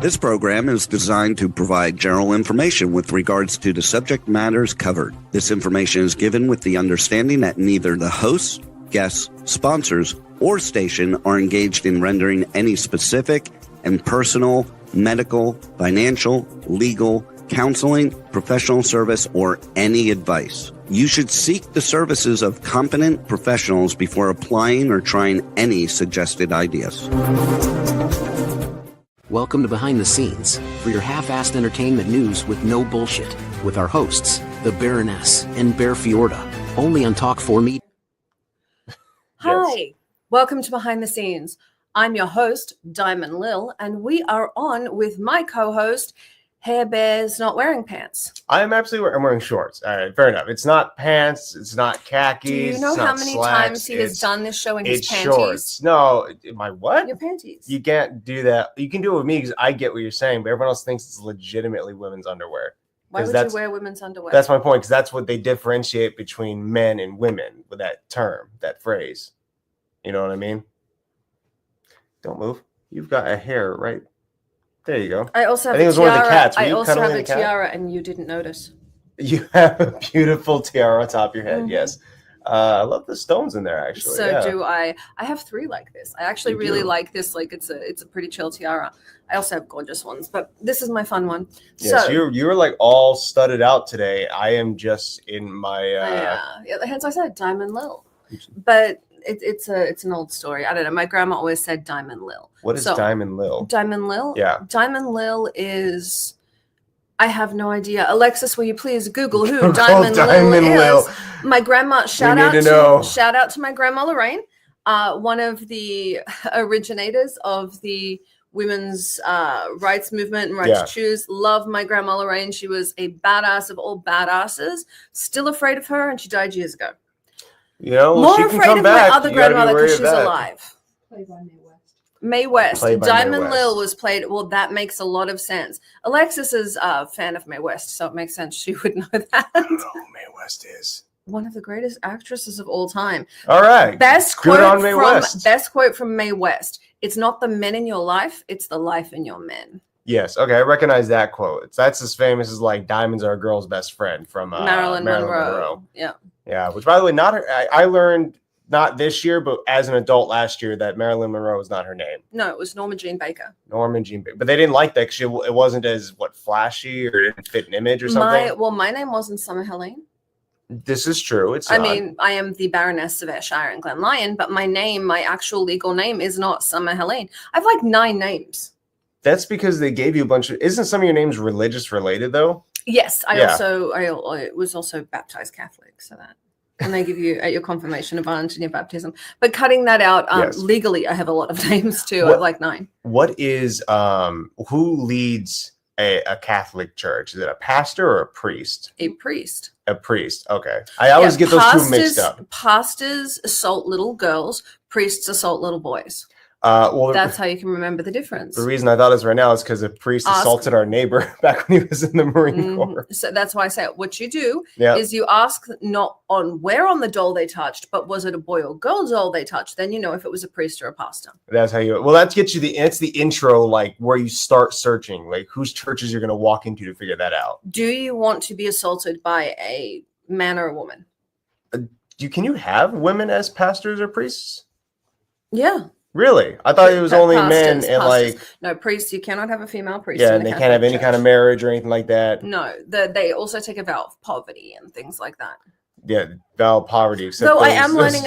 This program is designed to provide general information with regards to the subject matters covered. This information is given with the understanding that neither the hosts, guests, sponsors, or station are engaged in rendering any specific and personal, medical, financial, legal, counseling, professional service, or any advice. You should seek the services of competent professionals before applying or trying any suggested ideas. Welcome to Behind the Scenes, for your half-assed entertainment news with no bullshit, with our hosts, the Baroness and Bear Fiorda, only on Talk 4 Media. Hi, welcome to Behind the Scenes. I'm your host, Diamond Lil, and we are on with my co-host, Hair Bear's Not Wearing Pants. I'm wearing shorts. All right, fair enough. It's not pants. It's not khakis. Do you know how many times he has done this show in his panties? Shorts. No, my what? Your panties. You can't do that. You can do it with me because I get what you're saying, but everyone else thinks it's legitimately women's underwear. Why would you wear women's underwear? That's my point, because that's what they differentiate between men and women with that term, that phrase. You know what I mean? Don't move. You've got a hair right. There you go. I also have I think it was one of the cats. I also have a tiara, and you didn't notice. You have a beautiful tiara on top of your head. Mm-hmm. Yes. I love the stones in there, actually. So do I. I have three like this. I actually really like this. Like it's a pretty chill tiara. I also have gorgeous ones, but this is my fun one. Yes, so, you're like all studded out today. I am just in my. Yeah. Hence I said Diamond Lil, but. It's an old story. I don't know. My grandma always said Diamond Lil. What is Diamond Lil? Diamond Lil? Yeah. Diamond Lil is... I have no idea. Alexis, will you please Google who Diamond Lil is? My grandma, shout out to my grandma Lorraine, one of the originators of the women's rights movement and right to choose. Love my grandma Lorraine. She was a badass of all badasses. Still afraid of her, and she died years ago. You know, more she afraid can come of back. my other grandmother because she's alive. Played by Mae West. Mae West. Played by Diamond Mae West. Lil was played. Well, that makes a lot of sense. Alexis is a fan of Mae West, so it makes sense she would know that. I don't know who Mae West is. One of the greatest actresses of all time. All right. Best quote from Mae West. It's not the men in your life, it's the life in your men. Yes. Okay. I recognize that quote. That's as famous as like "Diamonds are a girl's best friend" from Marilyn Monroe. Yeah. Yeah. Which, by the way, not her. I learned not this year, but as an adult last year, that Marilyn Monroe was not her name. No, it was Norma Jean Baker. Norma Jean Baker. But they didn't like that because it wasn't as flashy or didn't fit an image or something. My name wasn't Summer Helene. This is true. It's I mean, I am the Baroness of Ayrshire and Glen Lyon, but my actual legal name is not Summer Helene. I have like 9 names. That's because they gave you a bunch of. Isn't some of your names religious related though? Yes, I was also baptized Catholic, so that. And they give you at your confirmation a bunch and your baptism. But cutting that out, legally, I have a lot of names too. I have like 9. What is who leads a Catholic church? Is it a pastor or a priest? A priest. A priest. Okay. I always get those two mixed up. Pastors assault little girls. Priests assault little boys. That's how you can remember the difference. The reason I thought this right now is because a priest assaulted our neighbor back when he was in the Marine Corps. So that's why I say what you do is you ask not on where on the doll they touched, but was it a boy or girl doll they touched? Then you know if it was a priest or a pastor. That's how you. Well, that gets you it's the intro, like where you start searching, like whose churches you're going to walk into to figure that out. Do you want to be assaulted by a man or a woman? Can you have women as pastors or priests? Yeah. Really? I thought it was only men and like... No, priests, you cannot have a female priest. Yeah, and they can't have any kind of marriage or anything like that. No, they also take a vow of poverty and things like that. Yeah, vow of poverty. So I am learning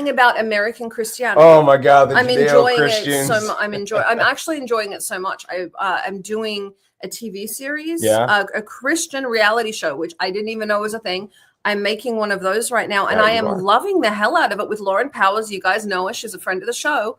about American Christianity. Oh my God, I'm enjoying it so much. I'm actually enjoying it so much. I'm doing a TV series, a Christian reality show, which I didn't even know was a thing. I'm making one of those right now, and I am loving the hell out of it with Lauren Powers. You guys know her. She's a friend of the show.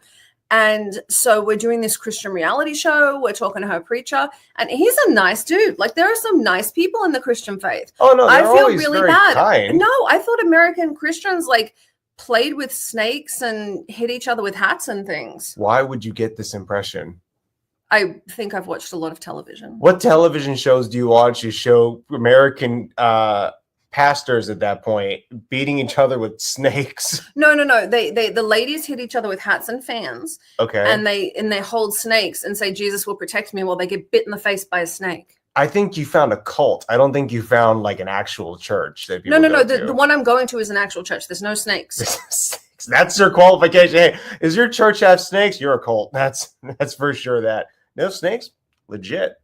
And so we're doing this Christian reality show. We're talking to her preacher, and he's a nice dude. Like, there are some nice people in the Christian faith. Oh, no, I feel really bad. Kind. No, I thought American Christians, like, played with snakes and hit each other with hats and things. Why would you get this impression? I think I've watched a lot of television. What television shows do you watch? You show American pastors at that point beating each other with snakes. No. The ladies hit each other with hats and fans. Okay. And they hold snakes and say, Jesus will protect me, while they get bit in the face by a snake. I think you found a cult. I don't think you found like an actual church that people No. The one I'm going to is an actual church. There's no snakes. That's your qualification. Hey, is your church have snakes? You're a cult. That's for sure. That no snakes, legit.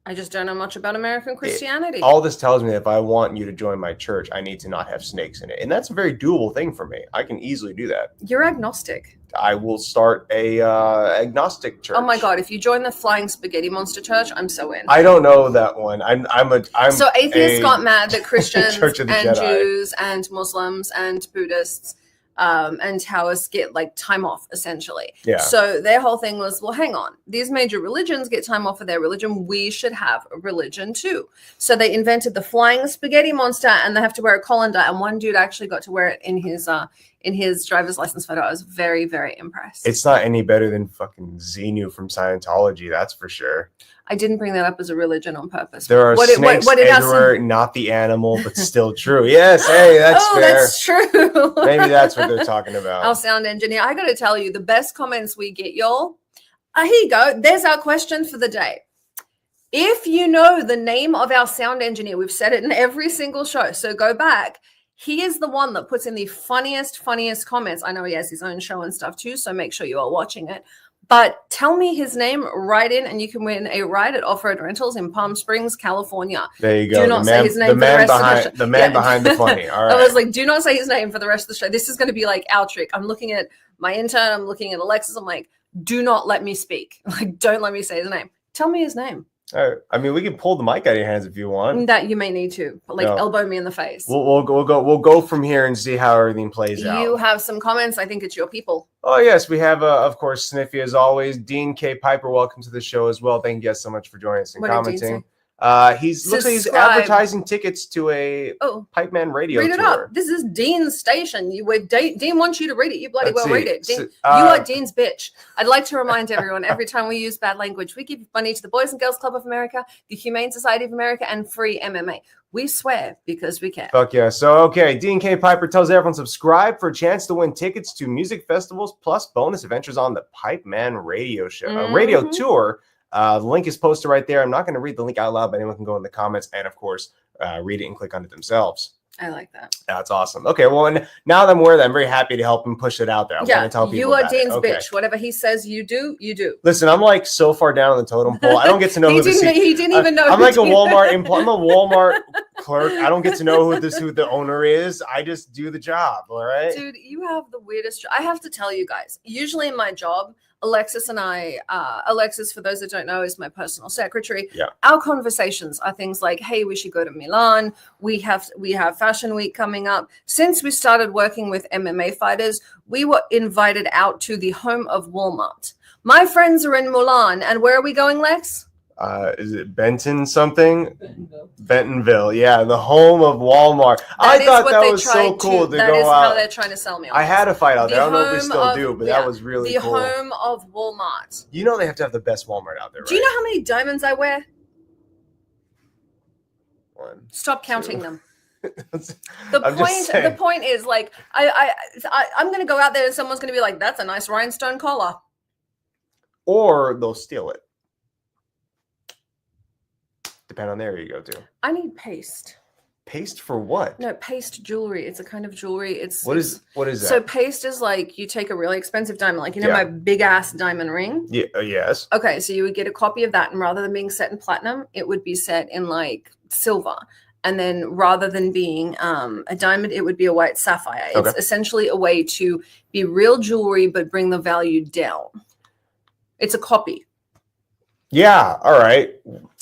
I just don't know much about American Christianity. All this tells me that if I want you to join my church, I need to not have snakes in it. And that's a very doable thing for me. I can easily do that. You're agnostic. I will start a agnostic church. Oh my God. If you join the Flying Spaghetti Monster Church, I'm so in. I don't know that one. So atheists got mad that Christians and Jews and Muslims and Buddhists and Taoists get like time off, essentially. Yeah. So their whole thing was, well, hang on, these major religions get time off of their religion. We should have a religion too. So they invented the Flying Spaghetti Monster, and they have to wear a colander. And one dude actually got to wear it in his driver's license photo. I was very, very impressed. It's not any better than fucking Xenu from Scientology, that's for sure. I didn't bring that up as a religion on purpose. There are snakes everywhere, not the animal, but still true. Yes, hey, that's fair. That's true. Maybe that's what they're talking about. Our sound engineer. I got to tell you, the best comments we get, y'all. Here you go. There's our question for the day. If you know the name of our sound engineer, we've said it in every single show, so go back. He is the one that puts in the funniest comments. I know he has his own show and stuff too, so make sure you are watching it. But tell me his name, write in, and you can win a ride at Off-Road Rentals in Palm Springs, California. There you go. Do not say his name for the rest of the show. The man behind the funny. All right. I was like, do not say his name for the rest of the show. This is going to be like our trick. I'm looking at my intern. I'm looking at Alexis. I'm like, do not let me speak. Like, don't let me say his name. Tell me his name. I mean, we can pull the mic out of your hands if you want. That you may need to, but elbow me in the face. We'll go from here and see how everything plays out. You have some comments. I think it's your people. Oh yes, we have of course Sniffy as always. Dean K. Piper, welcome to the show as well. Thank you guys so much for joining us and commenting. Looks like he's advertising tickets to a Pipe Man radio tour. Read it up. This is Dean's station. Dean wants you to read it. You bloody read it. Dean, you are Dean's bitch. I'd like to remind everyone, every time we use bad language, we give money to the Boys and Girls Club of America, the Humane Society of America, and Free MMA. We swear because we can. Fuck yeah. So, okay. Dean K. Piper tells everyone subscribe for a chance to win tickets to music festivals plus bonus adventures on the Pipe Man radio show, radio tour. The link is posted right there. I'm not going to read the link out loud, but anyone can go in the comments and, of course, read it and click on it themselves. I like that. That's awesome. Okay, well, and now that I'm aware of that, I'm very happy to help him push it out there. I want to tell people you are Dean's bitch. Whatever he says you do, you do. Listen, I'm like so far down on the totem pole. I don't get to know he didn't even know. I'm like a Walmart employee. I'm a Walmart clerk. I don't get to know who the owner is. I just do the job. All right, dude. You have the weirdest job. I have to tell you guys. Usually in my job, Alexis and I, Alexis, for those that don't know, is my personal secretary. Yeah. Our conversations are things like, hey, we should go to Milan. We have Fashion Week coming up. Since we started working with MMA fighters, we were invited out to the home of Walmart. My friends are in Milan. And where are we going, Lex? Is it Benton something? Bentonville. Yeah, the home of Walmart. I thought that was so cool to go out. That is how they're trying to sell me on I had a fight out there. I don't know if we still do, but that was really cool. The home of Walmart. You know they have to have the best Walmart out there, right? Do you know how many diamonds I wear? 1. Stop counting them. The point is, like, I'm going to go out there and someone's going to be like, that's a nice rhinestone collar. Or they'll steal it. Depend on the area you go to. I need paste. Paste for what? No, paste jewelry. It's a kind of jewelry. What is that? So paste is like you take a really expensive diamond, like my big ass diamond ring. Yeah. Yes. Okay, so you would get a copy of that, and rather than being set in platinum, it would be set in like silver. And then rather than being a diamond, it would be a white sapphire. It's essentially a way to be real jewelry but bring the value down. It's a copy. Yeah, all right.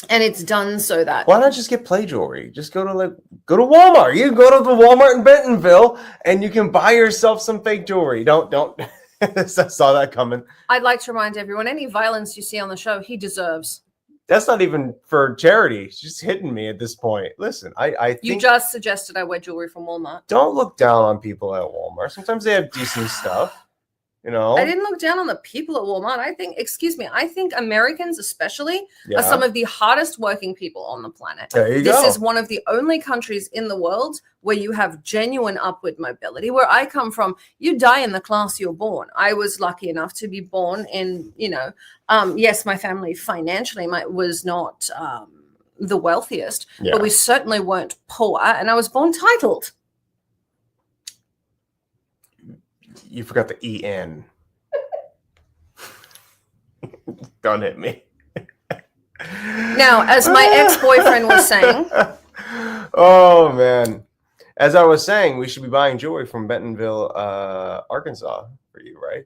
And it's done so that why not just get play jewelry? Just go to Walmart. You can go to the Walmart in Bentonville and you can buy yourself some fake jewelry. Don't I saw that coming. I'd like to remind everyone, any violence you see on the show, he deserves. That's not even for charity. It's just hitting me at this point. Listen, I think you just suggested I wear jewelry from Walmart. Don't look down on people at Walmart. Sometimes they have decent stuff. You know, I didn't look down on the people at Walmart. I think Americans especially are some of the hardest working people on the planet. There you go. This is one of the only countries in the world where you have genuine upward mobility. Where I come from, you die in the class you're born. I was lucky enough to be born in, yes, my family financially was not the wealthiest, but we certainly weren't poor. And I was born titled. You forgot the EN. Don't hit me. Now, as my ex-boyfriend was saying. Oh, man. As I was saying, we should be buying jewelry from Bentonville, Arkansas for you, right?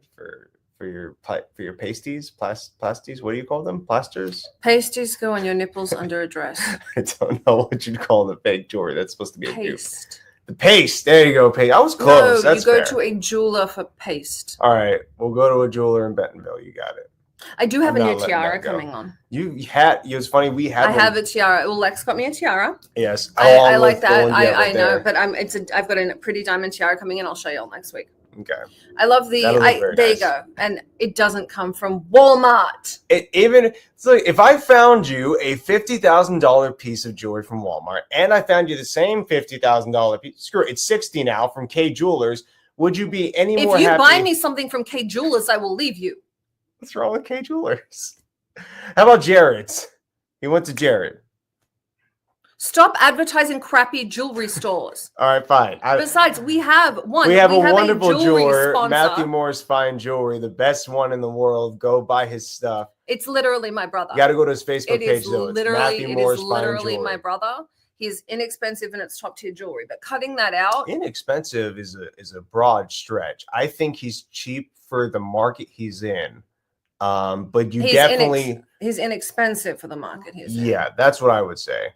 For your pasties, plasties. What do you call them? Plasters? Pasties go on your nipples under a dress. I don't know what you'd call the fake jewelry. That's supposed to be a paste. The paste. There you go. Paste. I was close. No, That's you go fair. to a jeweler for paste. All right. We'll go to a jeweler in Bentonville. You got it. I do have a new tiara coming on. It was funny. I have a tiara. Well, Lex got me a tiara. Yes. I like that. I know, but I've got a pretty diamond tiara coming in. I'll show you all next week. Okay. I love there you go. And it doesn't come from Walmart. So if I found you a $50,000 piece of jewelry from Walmart and I found you the same $50,000 piece, screw it, it's 60 now from K Jewelers, would you be any more happy? If you buy me something from K Jewelers, I will leave you. What's wrong with K Jewelers? How about Jared's? He went to Jared. Stop advertising crappy jewelry stores. All right, fine. Besides, we have a wonderful jeweler, sponsor. Matthew Moore's Fine Jewelry, the best one in the world. Go buy his stuff. It's literally my brother. You got to go to his Facebook page, though. It is literally my brother. He's inexpensive and it's top tier jewelry. But cutting that out, inexpensive is a broad stretch. I think he's cheap for the market he's in. But he's inexpensive for the market he's in. Yeah, that's what I would say.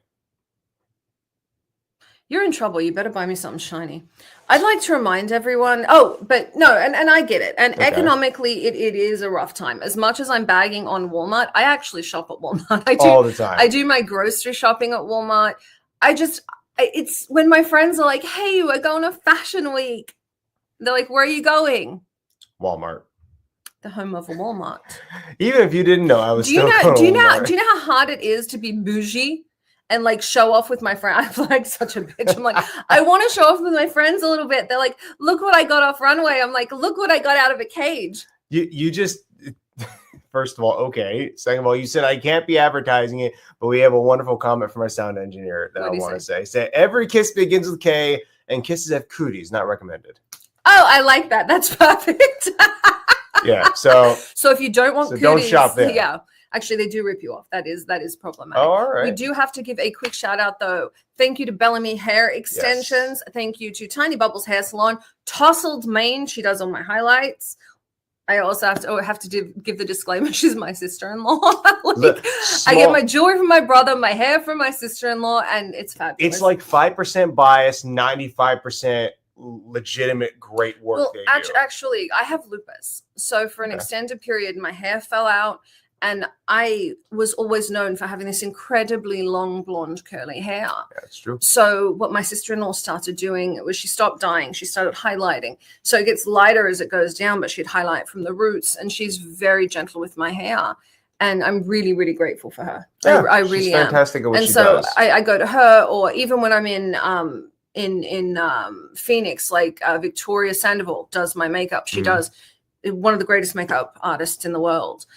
You're in trouble. You better buy me something shiny. I'd like to remind everyone. Oh, but no, and I get it. And economically, it is a rough time. As much as I'm bagging on Walmart, I actually shop at Walmart. I do all the time. I do my grocery shopping at Walmart. It's when my friends are like, "Hey, we're going to Fashion Week." They're like, "Where are you going?" Walmart. The home of a Walmart. Even if you didn't know, I was. Do you know how hard it is to be bougie? And like show off with my friend. I'm like such a bitch. I'm like, I want to show off with my friends a little bit. They're like, look what I got off runway. I'm like, look what I got out of a cage. You just, first of all, okay. Second of all, you said I can't be advertising it, but we have a wonderful comment from our sound engineer that I want to say. Say every kiss begins with K and kisses have cooties, not recommended. Oh, I like that. That's perfect. Yeah. So if you don't want cooties, don't shop there. Yeah. Actually, they do rip you off. That is problematic. Oh, all right. We do have to give a quick shout out, though. Thank you to Bellamy Hair Extensions. Yes. Thank you to Tiny Bubbles Hair Salon. Tousled Mane. She does all my highlights. I also have to give the disclaimer. She's my sister-in-law. I get my jewelry from my brother, my hair from my sister-in-law, and it's fabulous. It's like 5% bias, 95% legitimate great work. Well, actually, I have lupus. So for an extended period, my hair fell out. And I was always known for having this incredibly long, blonde, curly hair. That's true. So what my sister-in-law started doing was she stopped dyeing. She started highlighting. So it gets lighter as it goes down, but she'd highlight from the roots. And she's very gentle with my hair. And I'm really, really grateful for her. Yeah, I really am. Fantastic at what and she so does. I go to her, or even when I'm in Phoenix, like Victoria Sandoval does my makeup. She does one of the greatest makeup artists in the world.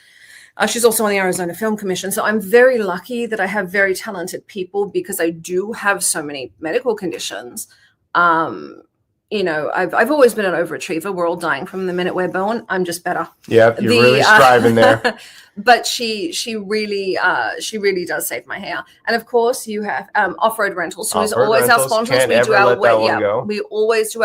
She's also on the Arizona Film Commission. So I'm very lucky that I have very talented people because I do have so many medical conditions. I've always been an overachiever. We're all dying from the minute we're born. I'm just better. Yeah, you're really striving there. But she really does save my hair. And of course, you have Off-Road Rentals, who is always our sponsors. We always do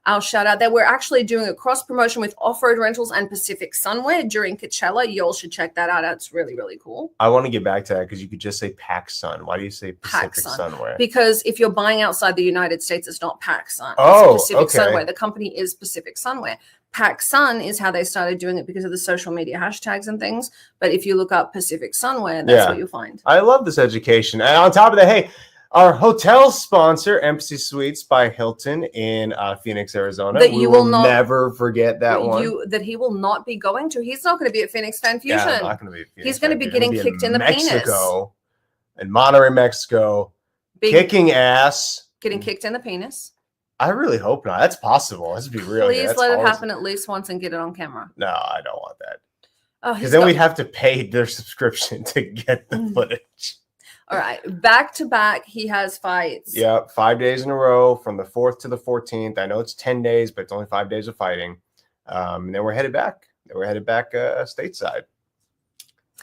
our shout out there. We're actually doing a cross promotion with Off-Road Rentals and Pacific Sunwear during Coachella. You all should check that out. It's really, really cool. I want to get back to that because you could just say PacSun. Why do you say Pacific Sunwear? Because if you're buying outside the United States, it's not PacSun. It's Pacific Sunwear. The company is Pacific Sunwear. PacSun is how they started doing it because of the social media hashtags and things. But if you look up Pacific Sunwear, that's what you'll find. I love this education. And on top of that, hey, Our hotel sponsor, Embassy Suites by Hilton in Phoenix, Arizona. That you will never forget that one. That he will not be going to. He's not going to be at Phoenix Fan Fusion. Yeah, not going to be at Phoenix. He's going to be getting kicked in the Mexico, in Monterrey, Mexico, kicking ass. Getting kicked in the penis. I really hope not. That's possible. Let's be real. Please let it happen at least once and get it on camera. No, I don't want that. Because then we'd have to pay their subscription to get the footage. All right. Back to back, he has fights. Yeah, 5 days in a row from the 4th to the 14th. I know it's 10 days, but it's only 5 days of fighting. And then we're headed back. Stateside.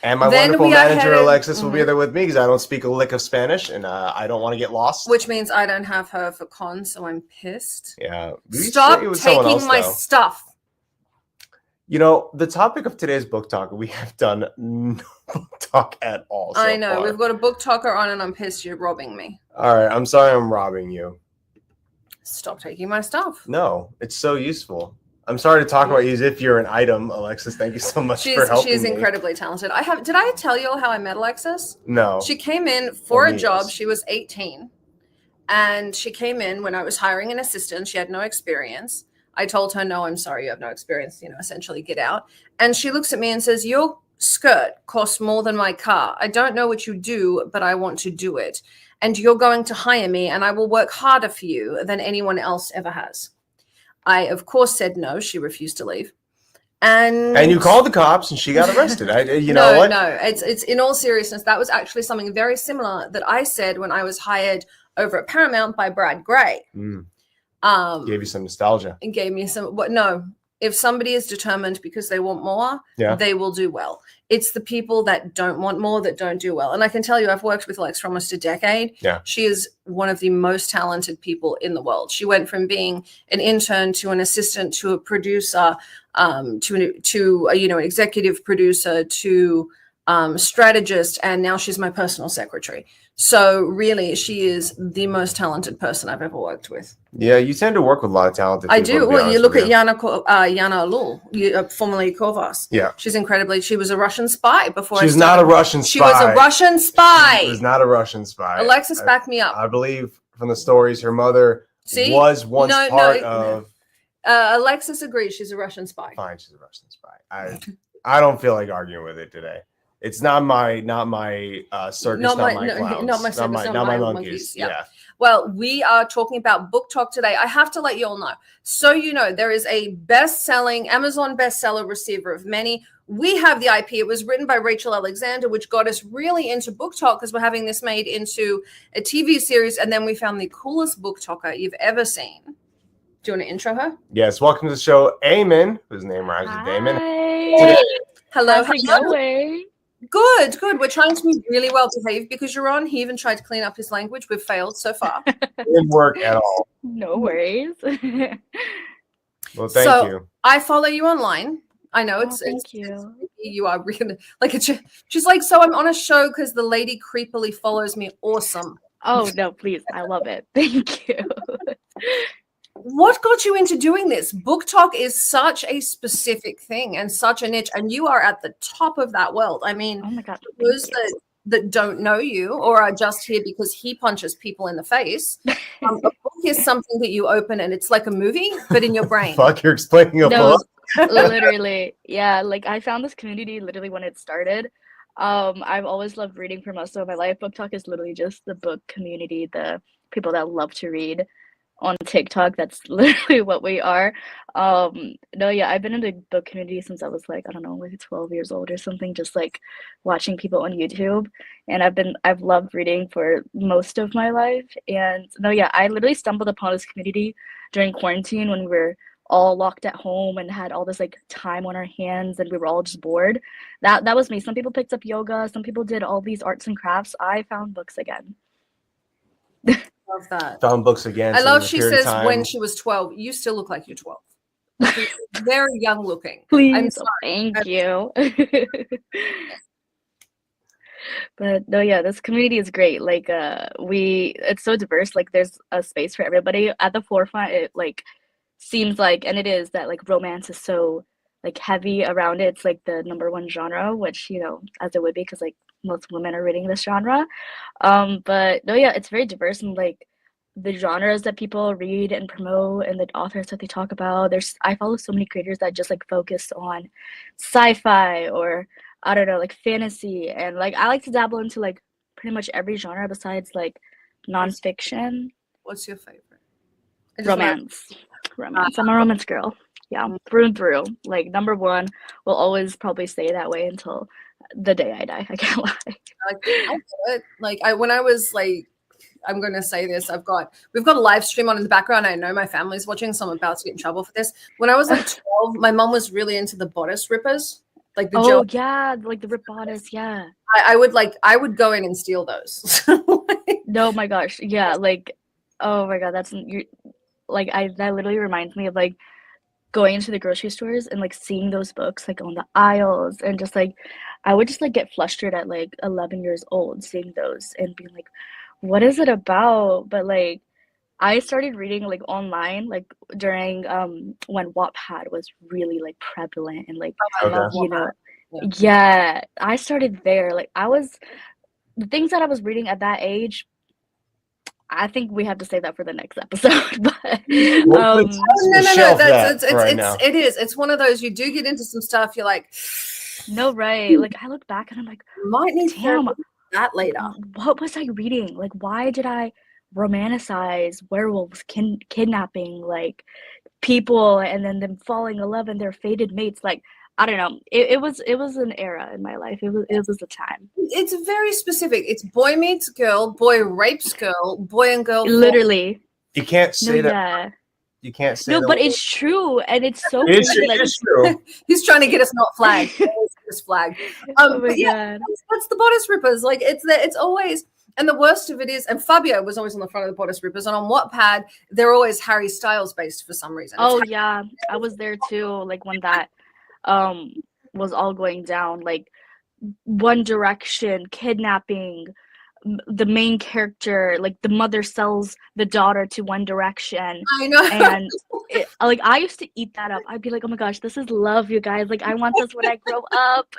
And my wonderful manager, Alexis, will be there with me because I don't speak a lick of Spanish and I don't want to get lost. Which means I don't have her for con, so I'm pissed. Yeah. Stop taking my stuff. You know, the topic of today's book talk, we have done no book talk at all. I know. We've got a BookToker on and I'm pissed you're robbing me. All right. I'm sorry I'm robbing you. Stop taking my stuff. No, it's so useful. I'm sorry to talk about you as if you're an item, Alexis. Thank you so much for helping me. She's incredibly talented. Did I tell you all how I met Alexis? No. She came in for a job. She was 18. And she came in when I was hiring an assistant. She had no experience. I told her, no, I'm sorry, you have no experience, essentially get out. And she looks at me and says, your skirt costs more than my car. I don't know what you do, but I want to do it. And you're going to hire me and I will work harder for you than anyone else ever has. I, of course, said no. She refused to leave. And you called the cops and she got arrested. No, it's in all seriousness. That was actually something very similar that I said when I was hired over at Paramount by Brad Gray. Gave you some nostalgia. And gave me some. No, if somebody is determined because they want more, they will do well. It's the people that don't want more that don't do well. And I can tell you, I've worked with Alex for almost a decade. Yeah. She is one of the most talented people in the world. She went from being an intern to an assistant to a producer, to an executive producer to strategist, and now she's my personal secretary. So really, she is the most talented person I've ever worked with. Yeah, you tend to work with a lot of talented people. I do. Well, you look at Yana Alul, formerly Kovas. Yeah. She's incredibly, she was a Russian spy before. She's not a Russian spy. She was a Russian spy. She was not a Russian spy. Alexis, back me up. I believe from the stories, her mother was once part of. Alexis agrees she's a Russian spy. Fine, she's a Russian spy. I don't feel like arguing with it today. It's not my circus, not my clowns, not my circus, not my monkeys. Yeah. Well, we are talking about book talk today. I have to let you all know. So there is a best-selling Amazon bestseller, receiver of many. We have the IP. It was written by Rachel Alexander, which got us really into book talk because we're having this made into a TV series. And then we found the coolest book talker you've ever seen. Do you want to intro her? Yes. Welcome to the show, Ayman, whose name rhymes with Damon. Hello. How's it going? Good. We're trying to be really well behaved because you're on. He even tried to clean up his language. We've failed so far. It didn't work at all. No worries. Well, thank you. I follow you online. I know thank you. You are really she's like, so I'm on a show because the lady creepily follows me. Awesome. Oh no, please. I love it. Thank you. What got you into doing this? Book talk is such a specific thing and such a niche, and you are at the top of that world. I mean, oh my God, those that don't know you or are just here because he punches people in the face. A book is something that you open and it's like a movie, but in your brain. Fuck, you're explaining a book? Literally. Yeah, I found this community literally when it started. I've always loved reading for most of my life. Book Talk is literally just the book community, the people that love to read. On TikTok, that's literally what we are. I've been in the book community since I was 12 years old or something, just watching people on YouTube. And I've loved reading for most of my life. And I literally stumbled upon this community during quarantine when we were all locked at home and had all this time on our hands and we were all just bored. That was me. Some people picked up yoga, some people did all these arts and crafts. I found books again. Love that. Found books again. I love she says when she was 12. You still look like you're 12. Very young looking. Please. I'm sorry. Thank you. But this community is great. It's so diverse. There's a space for everybody. At the forefront, it seems and it is that romance is so heavy around it. It's the number one genre, which as it would be because most women are reading this genre. But no, yeah, it's very diverse, and like the genres that people read and promote and the authors that they talk about. I follow so many creators that just like focus on sci-fi or I don't know, like fantasy, and like I like to dabble into like pretty much every genre besides like nonfiction. What's your favorite? Romance. I'm a romance girl. Yeah, through and through. Like number one will always probably stay that way until the day I die. I can't lie. When I was like, I'm going to say this. We've got a live stream on in the background. I know my family's watching, so I'm about to get in trouble for this. When I was like 12, my mom was really into the bodice rippers. Like the yeah, like the rip bodice, yeah. I would go in and steal those. No, my gosh, yeah, like, oh my god, that literally reminds me of like going into the grocery stores and like seeing those books like on the aisles, and just like I would just like get flustered at like 11 years old seeing those and being like, what is it about? But like I started reading like online like during when Wattpad was really like prevalent, and like you know, yeah, I started there. Like the things that I was reading at that age, I think we have to save that for the next episode. But no, it is. It's one of those, you do get into some stuff, you're like, no, right. Like I look back and I'm like, might need to that later. What was I reading? Like, why did I romanticize werewolves kidnapping like people and then them falling in love and their fated mates? Like, I don't know. It was an era in my life. It was a time. It's very specific. It's boy meets girl, boy rapes girl, boy and girl. Literally. You can't say that. Yeah. You can't say that. No, but it's true, and it's so. It's true. He's trying to get us not flagged. This flag. Oh my god. That's the bodice rippers. Like it's always. And the worst of it is, and Fabio was always on the front of the bodice rippers, and on Wattpad they're always Harry Styles based for some reason. Yeah, I was there too. Like when that was all going down, like One Direction kidnapping the main character, like the mother sells the daughter to One Direction. I know. And like I used to eat that up. I'd be like, oh my gosh, this is love, you guys. Like I want this when I grow up.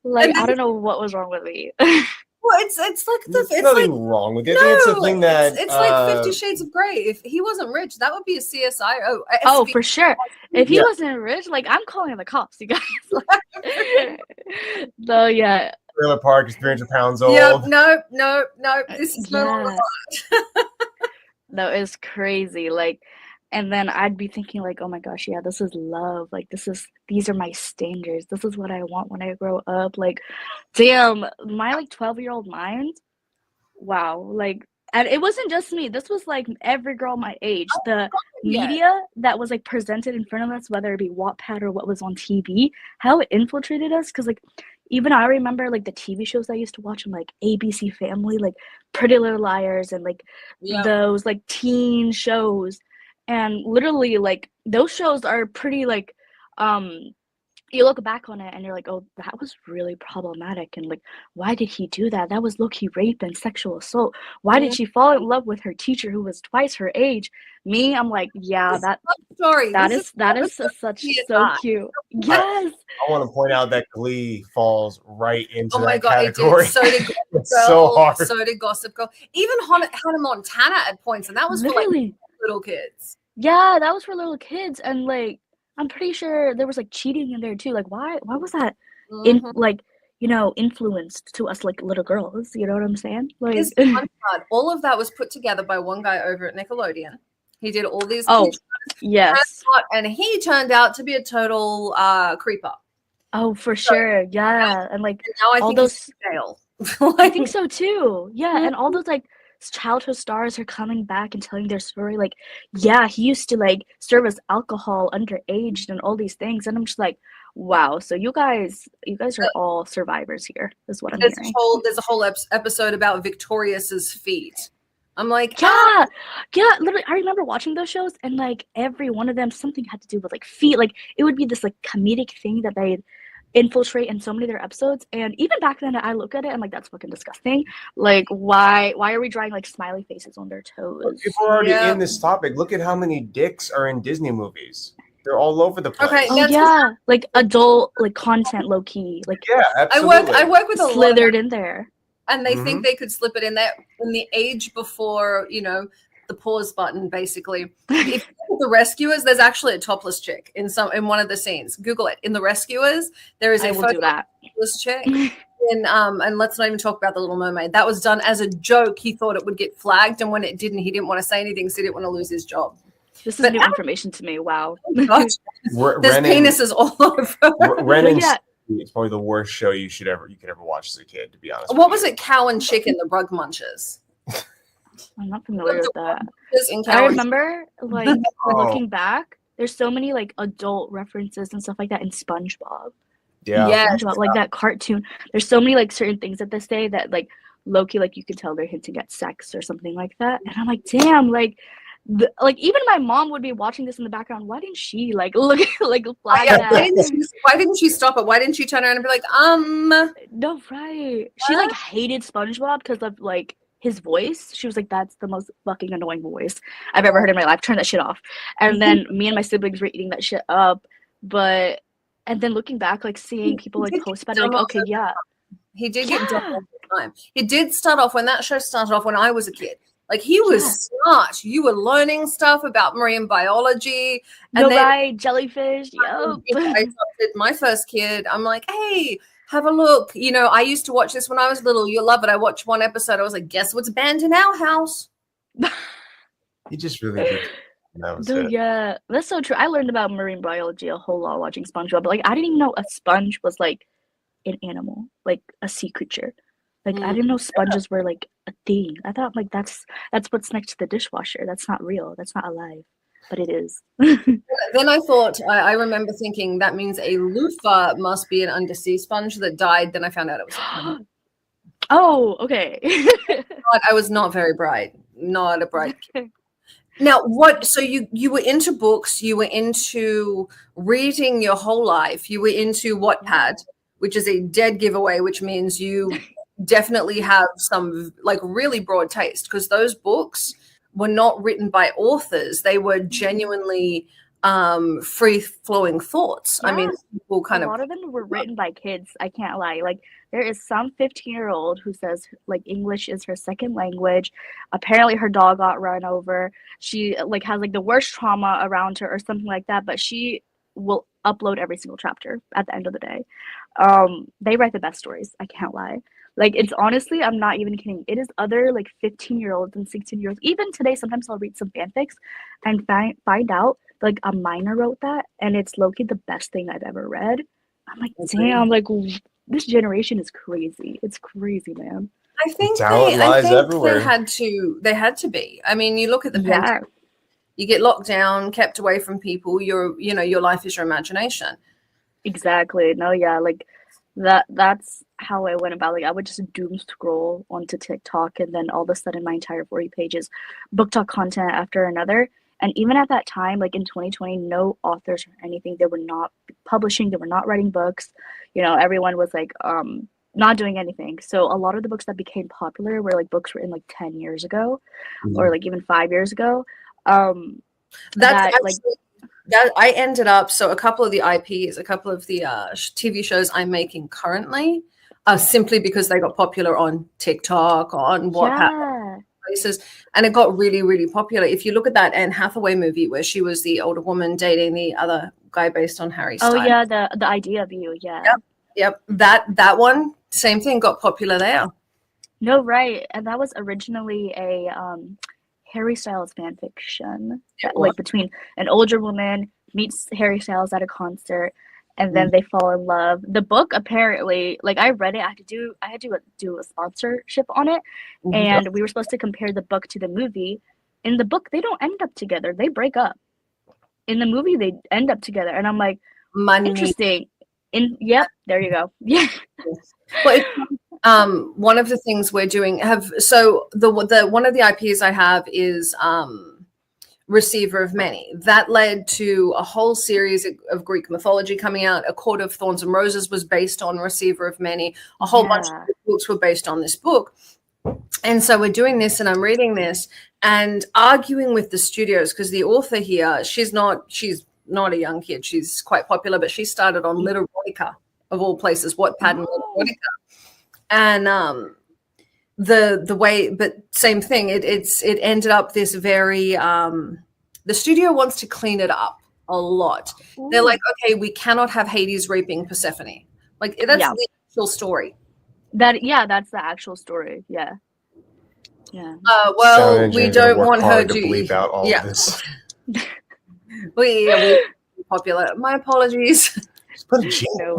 Like I don't know what was wrong with me. Well, it's like there's nothing wrong with it. No, it's a thing that it's like 50 Shades of Grey. If he wasn't rich, that would be a CSI. Oh, for sure. If he wasn't rich, like I'm calling the cops, you guys. So yeah. Trailer Park is 300 pounds old. Yeah, no. This is not. No, it's crazy. Like, and then I'd be thinking like, oh my gosh, yeah, this is love. Like these are my standards. This is what I want when I grow up. Like, damn, my like 12-year-old mind. Wow. Like, and it wasn't just me. This was like every girl my age. The media that was like presented in front of us, whether it be Wattpad or what was on TV, how it infiltrated us. Because like, even I remember like the TV shows I used to watch on like ABC Family, like Pretty Little Liars, and like those like teen shows. And literally, like, those shows are pretty, like, you look back on it and you're like, oh, that was really problematic. And, like, why did he do that? That was low-key rape and sexual assault. Why did she fall in love with her teacher who was twice her age? Me, I'm like, yeah, that is such so cute. Yes. I want to point out that Glee falls right into that category. So did Gossip Girl. So hard. So did Gossip Girl. Even Hannah Montana at points, and that was for, like, little kids. Yeah, that was for little kids, and like I'm pretty sure there was like cheating in there too. Like why was that influenced to us like little girls? You know what I'm saying? Like all of that was put together by one guy over at Nickelodeon. He did all these. Oh, yes. And he turned out to be a total creeper. Oh, for sure. Yeah, and like now I think those jail. I think so too. Yeah, and all those like childhood stars are coming back and telling their story. Like, yeah, he used to like serve as alcohol underage and all these things, and I'm just like, wow. So you guys are all survivors here. Is what I'm hearing. There's a whole episode about Victorious' feet. I'm like, yeah. Literally, I remember watching those shows, and like every one of them, something had to do with like feet. Like it would be this like comedic thing that they'd infiltrate in so many of their episodes. And even back then, I look at it and like, that's fucking disgusting. Like, why are we drawing like smiley faces on their toes? People are already in this topic. Look at how many dicks are in Disney movies. They're all over the place. Okay, Oh yeah, like adult like content, low key. Like yeah, absolutely. I work with a lot slithered in there. and they think they could slip it in there in the age before, you know, the pause button, basically. If you look at The Rescuers, there's actually a topless chick in one of the scenes. Google it. In The Rescuers, there is a topless chick. And let's not even talk about The Little Mermaid. That was done as a joke. He thought it would get flagged, and when it didn't, he didn't want to say anything, so he didn't want to lose his job. This is new information to me. Wow. There's penises all over. Ren and it's probably the worst show you could ever watch as a kid, to be honest. What was it? Cow and Chicken, the Rug Munchers. I'm not familiar with that. I remember, like, looking back, there's so many like adult references and stuff like that in SpongeBob. Yeah. SpongeBob, like that cartoon. There's so many like certain things that they say that like low-key, like you could tell they're hinting at sex or something like that. And I'm like, damn, like even my mom would be watching this in the background. Why didn't she like look like flag that? Why didn't she stop it? Why didn't she turn around and be like, No, right. She like hated SpongeBob because of like his voice. She was like, that's the most fucking annoying voice I've ever heard in my life. Turn that shit off. And then me and my siblings were eating that shit up. And then looking back, like seeing people like post about it, like, okay, yeah. He did get done all the time. He did start off when that show started off when I was a kid. Like he was smart. You were learning stuff about marine biology. And right, jellyfish. Yep. I adopted my first kid. I'm like, hey, have a look. You know, I used to watch this when I was little. You'll love it. I watched one episode. I was like, guess what's banned in our house? He just really did. Yeah, that's so true. I learned about marine biology a whole lot watching SpongeBob. But like, I didn't even know a sponge was like an animal, like a sea creature. Like I didn't know sponges were like a thing. I thought like that's what's next to the dishwasher. That's not real. That's not alive, but it is. Then I thought I remember thinking that means a loofah must be an undersea sponge that died. Then I found out it was. Oh, okay. I was not very bright. Not a bright kid. Now, so you were into books, you were into reading your whole life, you were into Wattpad, which is a dead giveaway, which means you definitely have some like really broad taste, because those books were not written by authors. They were genuinely free-flowing thoughts. Yeah. I mean, people a lot of them were written by kids. I can't lie. Like there is some 15-year-old who says like English is her second language. Apparently her dog got run over. She like has like the worst trauma around her or something like that, but she will upload every single chapter at the end of the day. They write the best stories. I can't lie. Like it's honestly, I'm not even kidding. It is other like 15-year-olds and 16-year-olds. Even today, sometimes I'll read some fanfics and find out like a minor wrote that, and it's low-key the best thing I've ever read. I'm like, damn, like this generation is crazy. It's crazy, man. I think they had to be. I mean, you look at the pandemic, you get locked down, kept away from people. Your life is your imagination. Exactly. No, yeah, like that's how I went about. Like I would just doom scroll onto TikTok, and then all of a sudden my entire 40 pages BookTok content after another. And even at that time, like in 2020, no authors or anything, they were not publishing, they were not writing books. You know, everyone was like not doing anything. So a lot of the books that became popular were like books written like 10 years ago or like even 5 years ago. That I ended up, so a couple of the IPs, a couple of the TV shows I'm making currently simply because they got popular on TikTok, on Wattpad places, and it got really, really popular. If you look at that Anne Hathaway movie where she was the older woman dating the other guy based on Harry Styles. Oh yeah, the Idea of You, yeah. Yep. That one, same thing, got popular there. No, right. And that was originally a Harry Styles fan fiction, like between an older woman meets Harry Styles at a concert, and then they fall in love. The book apparently, like I read it, I had to do a sponsorship on it, and we were supposed to compare the book to the movie. In the book, they don't end up together; they break up. In the movie, they end up together, and I'm like, interesting. There you go. Yeah. But one of the things we're doing the one of the IPs I have is Receiver of Many. That led to a whole series of Greek mythology coming out. A Court of Thorns and Roses was based on Receiver of Many. A whole bunch of books were based on this book. And so we're doing this, and I'm reading this and arguing with the studios because the author here, she's not a young kid. She's quite popular, but she started on Literotica of all places, Wattpad and Literotica. And the way, but same thing. It ended up this very. The studio wants to clean it up a lot. Ooh. They're like, okay, we cannot have Hades raping Persephone. Like that's the actual story. That's the actual story. Yeah. Yeah. Well, we don't want her to bleep out all of this. we popular. My apologies. Just put a jingle.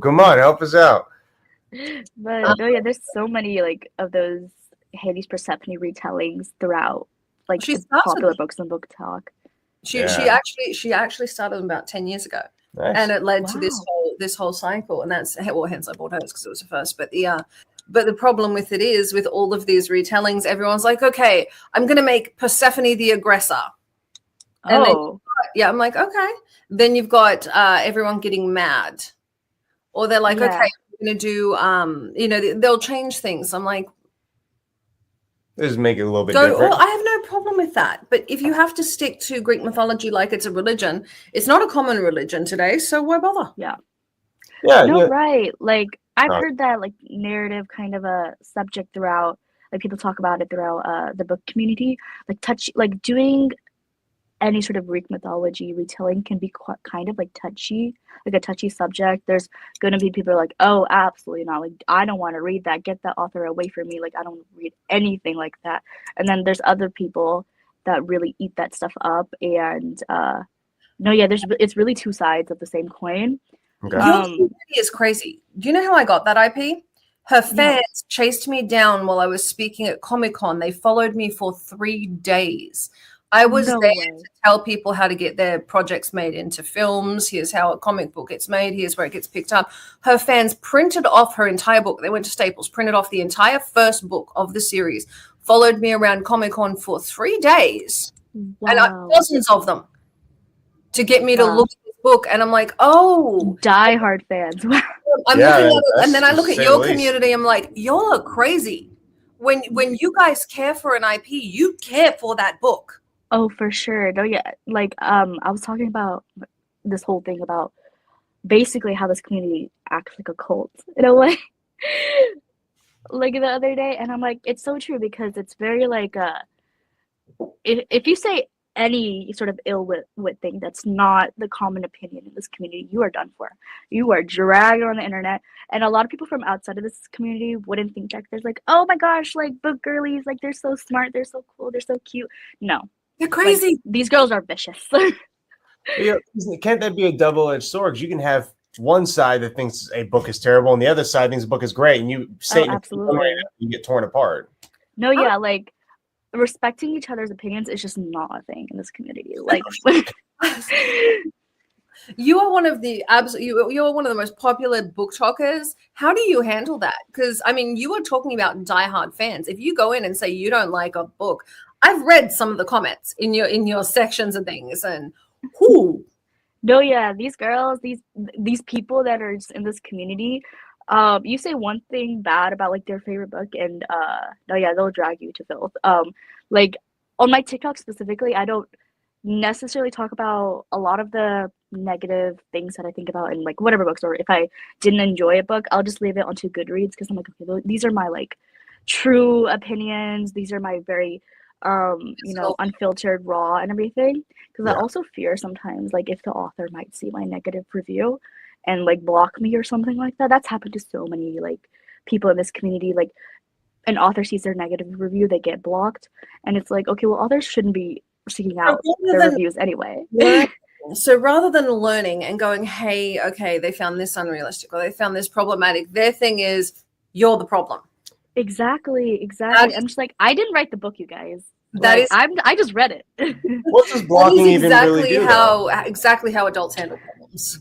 Come on, help us out. But there's so many like of those Hades Persephone retellings throughout like popular books on BookTok. She actually started them about 10 years ago. Nice. And it led to this whole cycle, and that's hence I bought hers because it was the first. But the problem with it is with all of these retellings, everyone's like, okay, I'm going to make Persephone the aggressor. And then, I'm like, okay. Then you've got everyone getting mad, or they're like, okay, we're going to do, they'll change things. I'm like, just make it a little bit different. Well, I have no problem with that. But if you have to stick to Greek mythology like it's a religion, it's not a common religion today. So why bother? Yeah. Right. Like I've heard that like narrative kind of a subject throughout, like people talk about it throughout the book community, like doing any sort of Greek mythology retelling can be kind of like touchy, like a touchy subject. There's going to be people like, oh, absolutely not. Like, I don't want to read that. Get that author away from me. Like, I don't read anything like that. And then there's other people that really eat that stuff up. And it's really two sides of the same coin. Okay. Your community is crazy. Do you know how I got that IP? Her fans chased me down while I was speaking at Comic-Con. They followed me for 3 days. I was there to tell people how to get their projects made into films. Here's how a comic book gets made. Here's where it gets picked up. Her fans printed off her entire book. They went to Staples, printed off the entire first book of the series, followed me around Comic-Con for 3 days. Wow. And dozens of them to get me to look at this book. And I'm like, oh. Die-hard fans. I'm looking at it, and then I look at your community. I'm like, y'all are crazy. When you guys care for an IP, you care for that book. Oh, for sure. No, yeah. Like, I was talking about this whole thing about basically how this community acts like a cult in a way. Like the other day, and I'm like, it's so true because it's very like, if you say any sort of ill wit thing that's not the common opinion in this community, you are done for. You are dragged on the internet, and a lot of people from outside of this community wouldn't think that. There's like, oh my gosh, like book girlies, like they're so smart, they're so cool, they're so cute. No. They're crazy. Like, these girls are vicious. Can't that be a double-edged sword? Because you can have one side that thinks a book is terrible and the other side thinks a book is great, and you say you get torn apart. No, yeah, like respecting each other's opinions is just not a thing in this community. Like you are one of the you're one of the most popular book talkers. How do you handle that? Because I mean, you are talking about diehard fans. If you go in and say you don't like a book, I've read some of the comments in your sections and things, and no, yeah, these girls, these people that are just in this community, you say one thing bad about like their favorite book, and no, yeah, they'll drag you to filth. Like on my TikTok specifically, I don't necessarily talk about a lot of the negative things that I think about in like whatever books, or if I didn't enjoy a book, I'll just leave it onto Goodreads because I'm like, okay, these are my like true opinions. These are my very unfiltered, raw and everything. Because I also fear sometimes, like, if the author might see my negative review and, like, block me or something like that. That's happened to so many, like, people in this community. Like, an author sees their negative review, they get blocked. And it's like, okay, well, authors shouldn't be seeking out their reviews anyway. So rather than learning and going, hey, okay, they found this unrealistic or they found this problematic, their thing is, you're the problem. Exactly. I'm just like, I didn't write the book, you guys. I just read it. What's this blocking even really do? Exactly how adults handle problems.